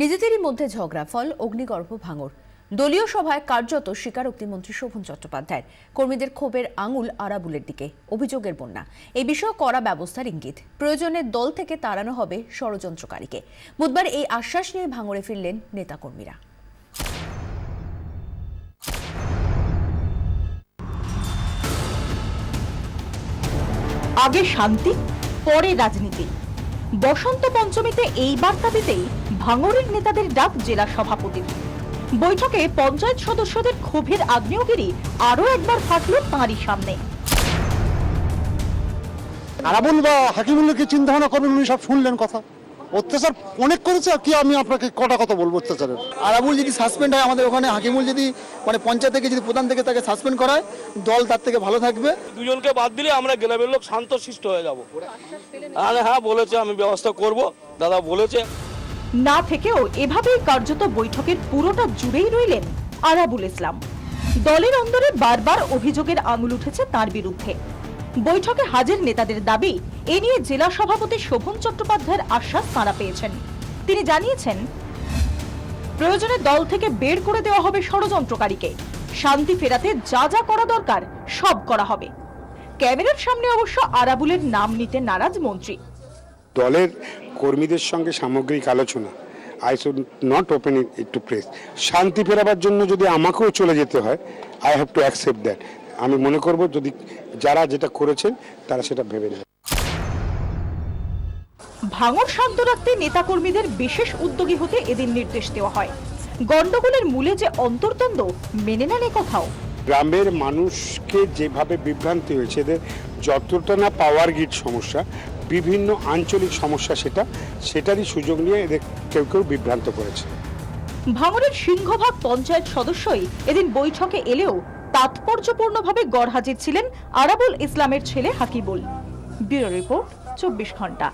নিজেদেরই মধ্যে ঝগড়া, ফল অগ্নিগর্ভ ভাঙর। দলীয় সভায় কার্যত স্বীকারোক্তি মন্ত্রী শোভন চট্টোপাধ্যায়ের। কর্মীদের ক্ষোভের আঙুল আরাবুলের দিকে, অভিযোগের বন্যা। এই বিষয়ে কড়া ব্যবস্থার ইঙ্গিত। প্রয়োজনে দল থেকে তাড়ানো হবে ষড়যন্ত্রকারীকে। বুধবার এই আশ্বাস নিয়ে ভাঙড়ে ফিরলেন নেতাকর্মীরা। আগে শান্তি, পরে রাজনীতি। বসন্ত পঞ্চমীতে এই বার্তা দিতেই ভাঙড়ের নেতাদের ডাক জেলা সভাপতির। বৈঠকে পঞ্চায়েত সদস্যদের ক্ষোভের আগ্নেয়গিরি আরো একবার ফাটল তাঁরই সামনে। আরাবুল বা হাকিমুল্লাহকে চিন্তা ভাবনা করবেন, উনি সব শুনলেন কথা। অত্যাচার অনেক করেছে, কি আমি আপনাকে কটা কথা বলবো অত্যাচারের। আরাবুল যদি সাসপেন্ড হয় আমাদের ওখানে, হাকিমুল যদি পঞ্চায়েত থেকে যদি প্রধান থেকে তাকে সাসপেন্ড করায়, দল তার থেকে ভালো থাকবে। দুজনকে বাদ দিলে আমরা গ্রামের লোক শান্তশিষ্ট হয়ে যাব। হ্যাঁ বলেছে, আমি ব্যবস্থা করব, দাদা বলেছে। না থেকেও এভাবেই কার্যত বৈঠকের পুরোটা জুড়েই রইলেন আরাবুল ইসলাম। দলের অন্দরে বারবার অভিযোগের আঙুল উঠেছে তার বিরুদ্ধে। বৈঠকে হাজির নেতাদের দাবি, এ নিয়ে জেলা সভাপতি শোভন চট্টোপাধ্যায়ের আশ্বাস তাঁরা পেয়েছেন। তিনি জানিয়েছেন, প্রয়োজনে দল থেকে বের করে দেওয়া হবে ষড়যন্ত্রকারীকে। শান্তি ফেরাতে যা যা করা দরকার সব করা হবে। ক্যামেরার সামনে অবশ্য আরাবুলের নাম নিতে নারাজ মন্ত্রী। দলের কর্মীদের সঙ্গে সামগ্রিক আলোচনা, I should not open it to press. শান্তি ফেরাবার জন্য যদি আমাকেও চলে যেতে হয়, I have to accept that. আমি মনে করব যদি যারা যেটা করেছেন তারা সেটা ভেবে নেবে। ভাঙড় শান্ত রাখতে নেতাকর্মীদের বিশেষ উদ্যোগী হতে এদিন নির্দেশ দেওয়া হয়। গন্ডগোলের মূলে যে অন্তর্দ্বন্দ্ব মেনে নেন কোথাও। গ্রামের মানুষকে যেভাবে বিভ্রান্তি হয়েছে, এদের যতটা না পাওয়ার গ্রিড সমস্যা, বিভিন্ন আঞ্চলিক সমস্যা, সেটারই সুযোগ নিয়ে এদের কেউ কেউ বিভ্রান্ত করেছে। ভাঙড়ের সিংহভাগ পঞ্চায়েত সদস্যই এদিন বৈঠকে এলেও তাৎপর্যপূর্ণভাবে গড়হাজির ছিলেন আরাবুল ইসলামের ছেলে হাকিবুল। ব্যুরো রিপোর্ট, 24 ঘন্টা।